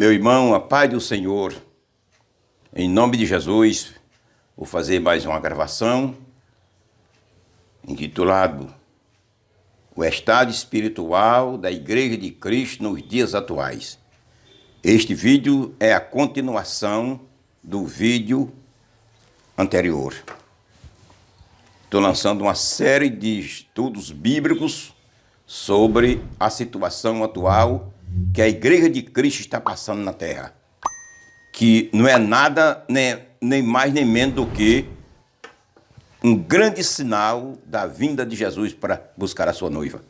Meu irmão, a paz do Senhor, em nome de Jesus, vou fazer mais uma gravação intitulado O Estado Espiritual da Igreja de Cristo nos Dias Atuais. Este vídeo é a continuação do vídeo anterior. Estou lançando uma série de estudos bíblicos sobre a situação atual que a Igreja de Cristo está passando na Terra. Que não é nada, nem mais nem menos do que um grande sinal da vinda de Jesus para buscar a sua noiva.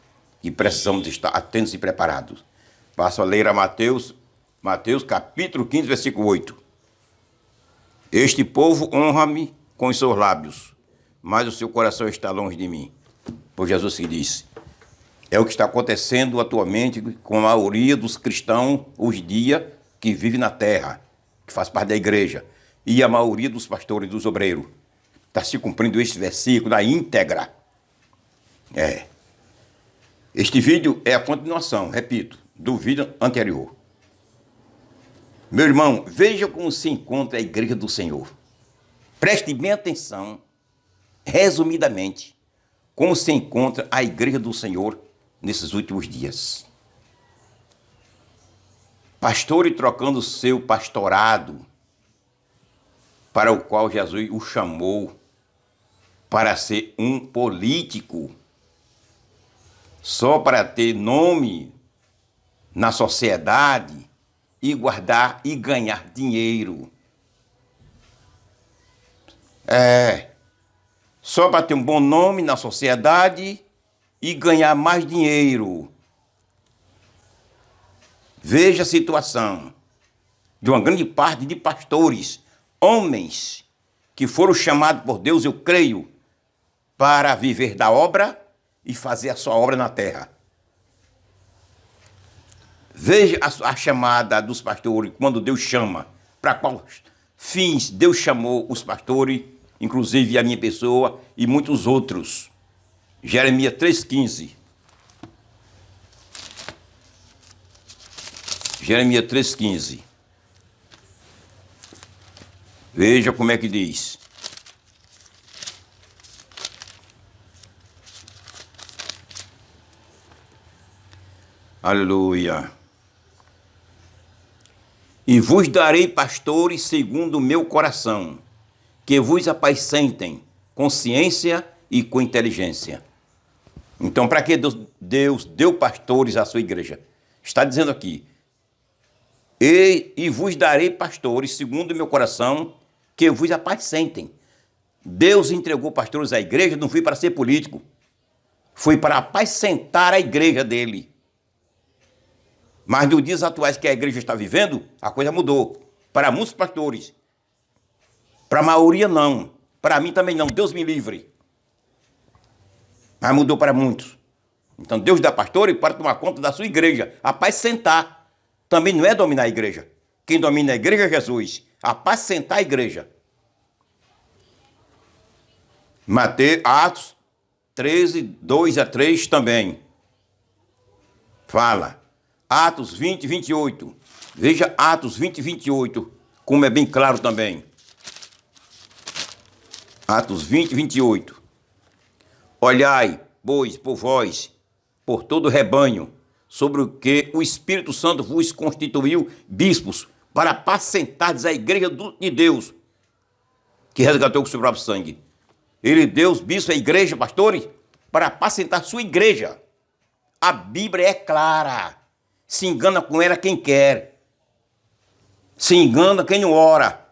E precisamos estar atentos e preparados. Passo a ler a Mateus capítulo 15, versículo 8. Este povo honra-me com os seus lábios, mas o seu coração está longe de mim. Por Jesus que disse. É o que está acontecendo atualmente com a maioria dos cristãos hoje em dia que vive na terra, que faz parte da igreja, e a maioria dos pastores, dos obreiros. Está se cumprindo este versículo na íntegra. Este vídeo é a continuação, repito, do vídeo anterior. Meu irmão, veja como se encontra a igreja do Senhor. Preste bem atenção, resumidamente, como se encontra a igreja do Senhor nesses últimos dias. Pastores trocando seu pastorado, para o qual Jesus o chamou para ser um político, só para ter nome na sociedade e guardar e ganhar dinheiro. Só para ter um bom nome na sociedade e ganhar mais dinheiro. Veja a situação de uma grande parte de pastores, homens que foram chamados por Deus, eu creio, para viver da obra e fazer a sua obra na terra. Veja a chamada dos pastores, quando Deus chama, para quais fins Deus chamou os pastores, inclusive a minha pessoa e muitos outros. Jeremias 3,15. Jeremias 3,15. Veja como é que diz. Aleluia. E vos darei pastores segundo o meu coração, que vos apacentem com ciência e com inteligência. Então, para que Deus deu pastores à sua igreja? Está dizendo aqui, e vos darei pastores segundo o meu coração, que vos apacentem. Deus entregou pastores à igreja, não foi para ser político, foi para apacentar a igreja dele. Mas nos dias atuais que a igreja está vivendo, a coisa mudou. Para muitos pastores, para a maioria não, para mim também não, Deus me livre. Mas mudou para muitos. Então Deus dá pastores para tomar conta da sua igreja, apacentar. Também não é dominar a igreja. Quem domina a igreja é Jesus. Apacentar a igreja. Mateus, Atos 13, 2 a 3 também. Fala. Atos 20, 28. Veja Atos 20, 28, como é bem claro também. Atos 20, 28. Olhai, pois, por vós, por todo o rebanho, sobre o que o Espírito Santo vos constituiu bispos, para apacentardes a igreja de Deus, que resgatou com o seu próprio sangue. Ele deu os bispos, a igreja, pastores, para apacentar sua igreja. A Bíblia é clara. Se engana com ela quem quer. Se engana quem não ora.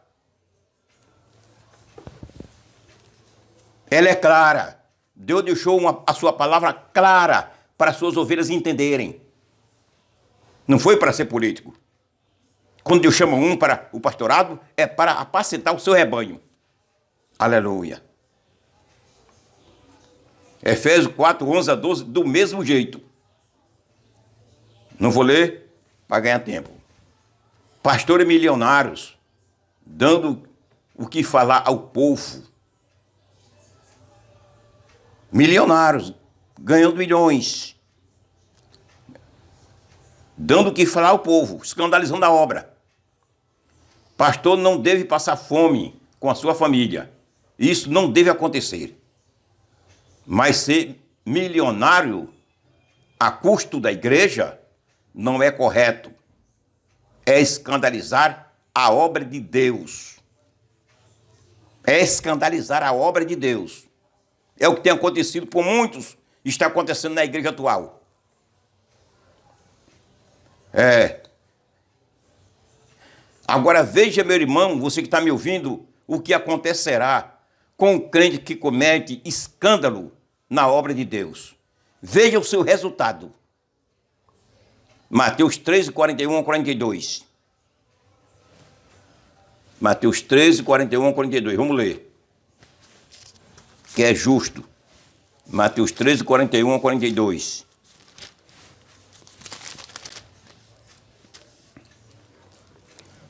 Ela é clara. Deus deixou a sua palavra clara para as suas ovelhas entenderem. Não foi para ser político. Quando Deus chama um para o pastorado, é para apacentar o seu rebanho. Aleluia. Efésios 4, 11 a 12, do mesmo jeito. Não vou ler para ganhar tempo. Pastores milionários, dando o que falar ao povo. Milionários, ganhando milhões. dando o que falar ao povo, escandalizando a obra. Pastor não deve passar fome com a sua família. Isso não deve acontecer. Mas ser milionário a custo da igreja não é correto. É escandalizar a obra de Deus. É escandalizar a obra de Deus. É o que tem acontecido com muitos, está acontecendo na igreja atual. Agora veja, meu irmão, você que está me ouvindo, o que acontecerá com o crente que comete escândalo na obra de Deus. Veja o seu resultado. Mateus 13, 41 a 42. Mateus 13, 41 a 42. Vamos ler. Que é justo. Mateus 13, 41 a 42.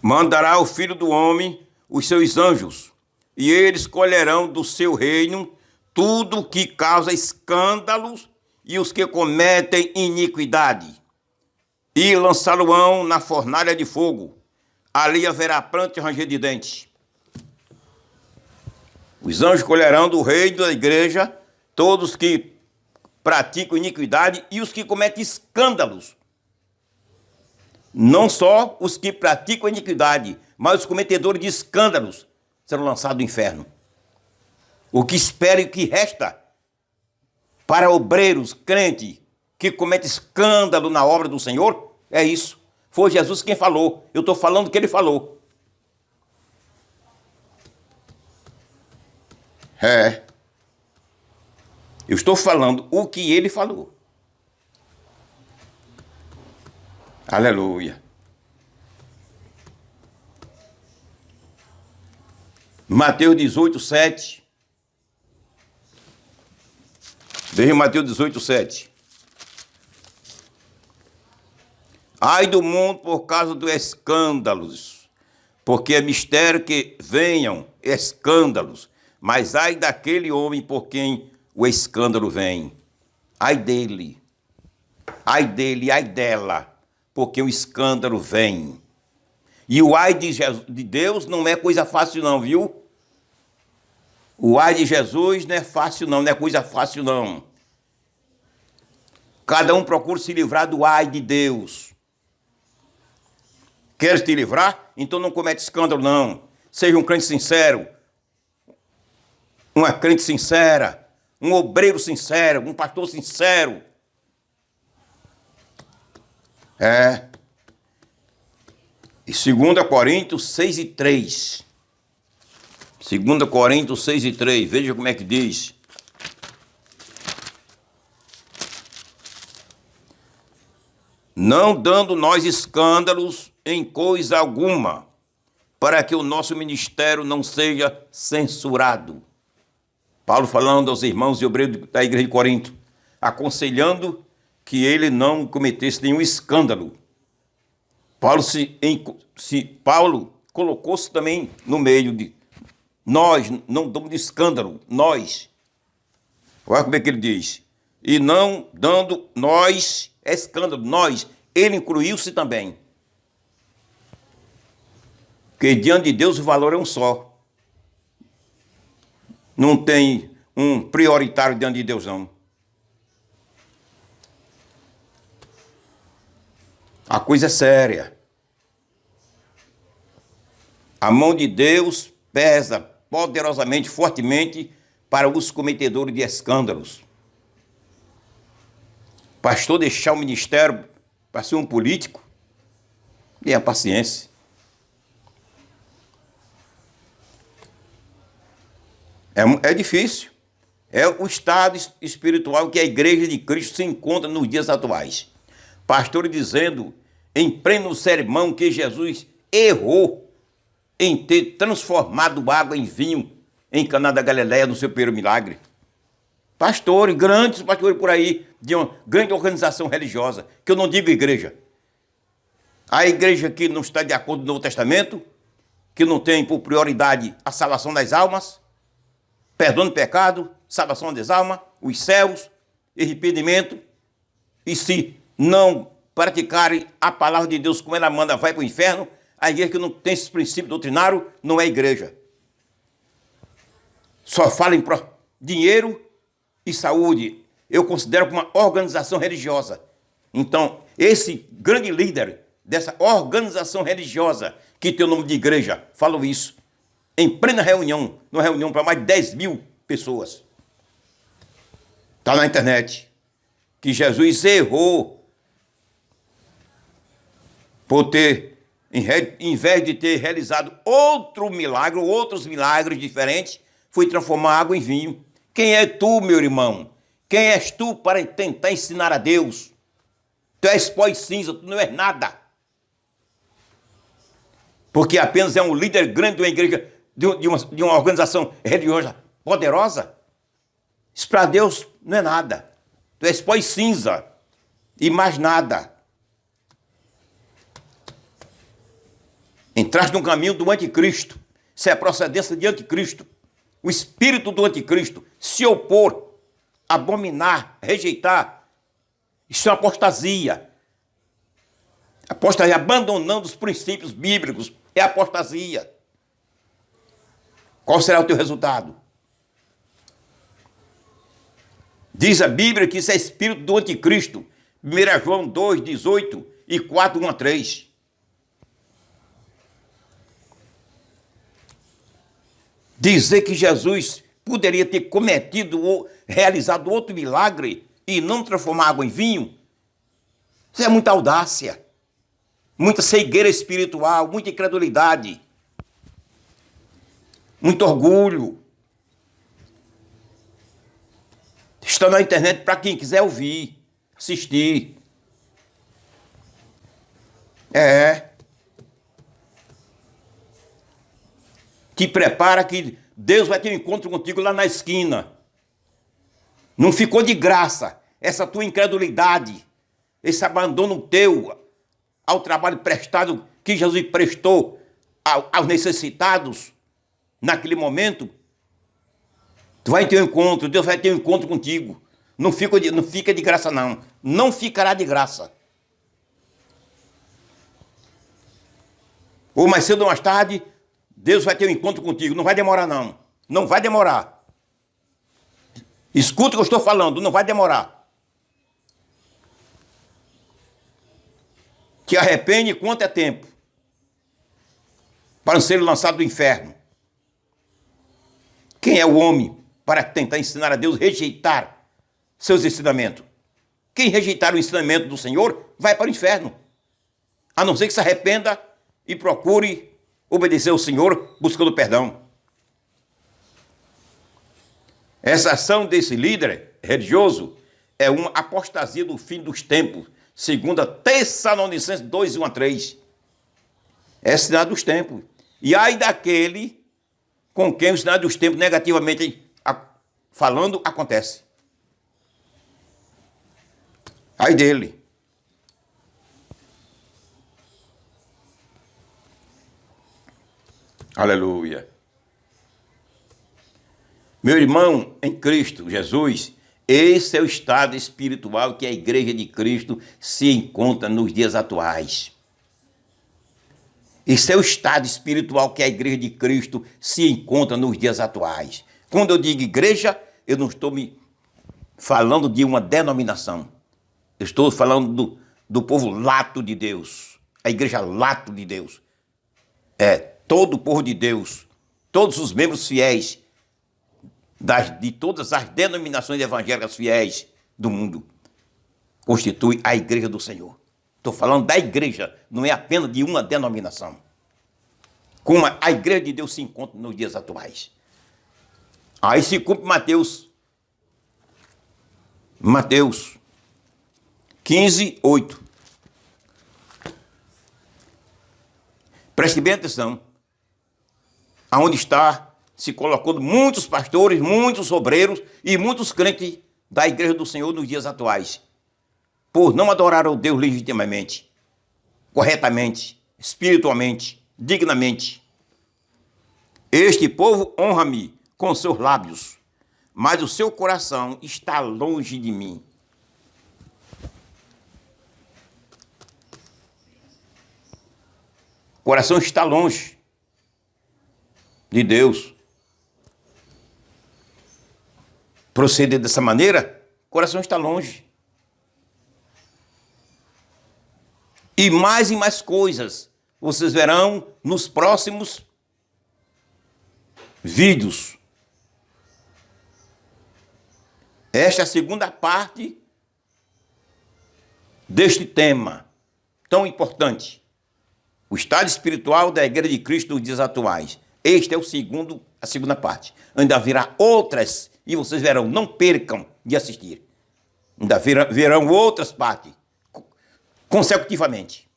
Mandará o Filho do Homem os seus anjos, e eles colherão do seu reino tudo que causa escândalos e os que cometem iniquidade, e lançá-lo-ão na fornalha de fogo. Ali haverá pranto e ranger de dentes. Os anjos colherão do reino da igreja todos que praticam iniquidade e os que cometem escândalos. Não só os que praticam iniquidade, mas os cometedores de escândalos serão lançados no inferno. O que espera e o que resta para obreiros, crentes, que cometem escândalo na obra do Senhor, é isso. Foi Jesus quem falou. Eu estou falando o que ele falou. Eu estou falando o que ele falou. Aleluia. Mateus 18, 7. Veja Mateus 18, 7. Ai do mundo por causa dos escândalos, porque é mistério que venham escândalos, mas ai daquele homem por quem o escândalo vem. Ai dele, ai dela, porque o escândalo vem. E o ai de Deus não é coisa fácil não, viu? O ai de Jesus não é fácil não, não é coisa fácil não. Cada um procura se livrar do ai de Deus. Queres te livrar? Então não comete escândalo não. Seja um crente sincero, uma crente sincera, um obreiro sincero, um pastor sincero. E 2 Coríntios 6 e 3. 2 Coríntios 6 e 3. Veja como é que diz. Não dando nós escândalos em coisa alguma, para que o nosso ministério não seja censurado. Paulo falando aos irmãos e obreiros da igreja de Corinto, aconselhando que ele não cometesse nenhum escândalo. Paulo colocou-se também no meio de nós, não damos de escândalo, nós. Olha como é que ele diz. E não dando nós escândalo, nós. Ele incluiu-se também. Porque diante de Deus o valor é um só. Não tem um prioritário diante de Deus, não. A coisa é séria. A mão de Deus pesa poderosamente, fortemente para os cometedores de escândalos. Pastor deixar o ministério para ser um político, tenha paciência. É difícil. É o estado espiritual que a igreja de Cristo se encontra nos dias atuais. Pastor dizendo em pleno sermão que Jesus errou em ter transformado água em vinho em Caná da Galileia no seu primeiro milagre. Pastores, grandes pastores por aí, de uma grande organização religiosa, que eu não digo igreja. A igreja que não está de acordo com o Novo Testamento, que não tem por prioridade a salvação das almas, perdão do pecado, salvação das almas, os céus, arrependimento, e se não praticarem a palavra de Deus como ela manda, vai para o inferno. A igreja que não tem esse princípio doutrinário não é igreja. Só fala em dinheiro e saúde. Eu considero como uma organização religiosa. Então, esse grande líder dessa organização religiosa, que tem o nome de igreja, falou isso em plena reunião, numa reunião para mais de 10 mil pessoas. Está na internet. Que Jesus errou por ter, em vez de ter realizado outro milagre, outros milagres diferentes, foi transformar água em vinho. Quem é tu, meu irmão? Quem és tu para tentar ensinar a Deus? Tu és pó e cinza, tu não és nada. Porque apenas é um líder grande de uma igreja, de uma organização religiosa poderosa. Isso para Deus não é nada. Tu és pó e cinza e mais nada. Entraste no caminho do anticristo. Isso é a procedência de anticristo. O espírito do anticristo se opor, abominar, rejeitar. Isso é uma apostasia. Apostasia, abandonando os princípios bíblicos, é apostasia. Qual será o teu resultado? Diz a Bíblia que isso é espírito do anticristo. 1 João 2, 18 e 4, 1 a 3. Dizer que Jesus poderia ter cometido ou realizado outro milagre e não transformar água em vinho, isso é muita audácia, muita cegueira espiritual, muita incredulidade, muito orgulho. Está na internet para quem quiser ouvir, assistir. Te prepara que Deus vai ter um encontro contigo lá na esquina. Não ficou de graça essa tua incredulidade, esse abandono teu ao trabalho prestado que Jesus prestou aos necessitados naquele momento. Tu vai ter um encontro, Deus vai ter um encontro contigo. Não fica de graça não. Não ficará de graça. Ou mais cedo ou mais tarde, Deus vai ter um encontro contigo. Não vai demorar não. Não vai demorar. Escuta o que eu estou falando, não vai demorar. Te arrepende quanto é tempo para não ser lançado do inferno. Quem é o homem para tentar ensinar a Deus rejeitar seus ensinamentos? Quem rejeitar o ensinamento do Senhor vai para o inferno. A não ser que se arrependa e procure obedecer ao Senhor buscando perdão. Essa ação desse líder religioso é uma apostasia do fim dos tempos, segundo Tessalonicenses 2, 1 a 3. É sinal dos tempos. E ai daquele com quem o sinal dos tempos negativamente falando acontece. Ai dele. Aleluia. Meu irmão em Cristo Jesus, esse é o estado espiritual que a igreja de Cristo se encontra nos dias atuais. Esse é o estado espiritual que a igreja de Cristo se encontra nos dias atuais. Quando eu digo igreja, eu não estou me falando de uma denominação. Eu estou falando do povo lato de Deus. A igreja lato de Deus. É todo o povo de Deus, todos os membros fiéis de todas as denominações evangélicas fiéis do mundo, constitui a igreja do Senhor. Estou falando da igreja, não é apenas de uma denominação. Como a igreja de Deus se encontra nos dias atuais. Aí se cumpre Mateus 15, 8. Preste bem atenção. Aonde está se colocando muitos pastores, muitos obreiros e muitos crentes da igreja do Senhor nos dias atuais, por não adorar o Deus legitimamente, corretamente, espiritualmente, dignamente. Este povo honra-me com seus lábios, mas o seu coração está longe de mim. coração está longe de Deus. Proceder dessa maneira, o coração está longe. E mais coisas vocês verão nos próximos vídeos. Esta é a segunda parte deste tema tão importante. O estado espiritual da Igreja de Cristo nos dias atuais. Este é a segunda parte. Ainda haverá outras, e vocês verão, não percam de assistir. Ainda verão outras partes, consecutivamente.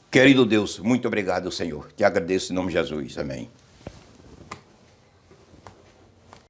Querido Deus, muito obrigado, Senhor. Te agradeço em nome de Jesus. Amém.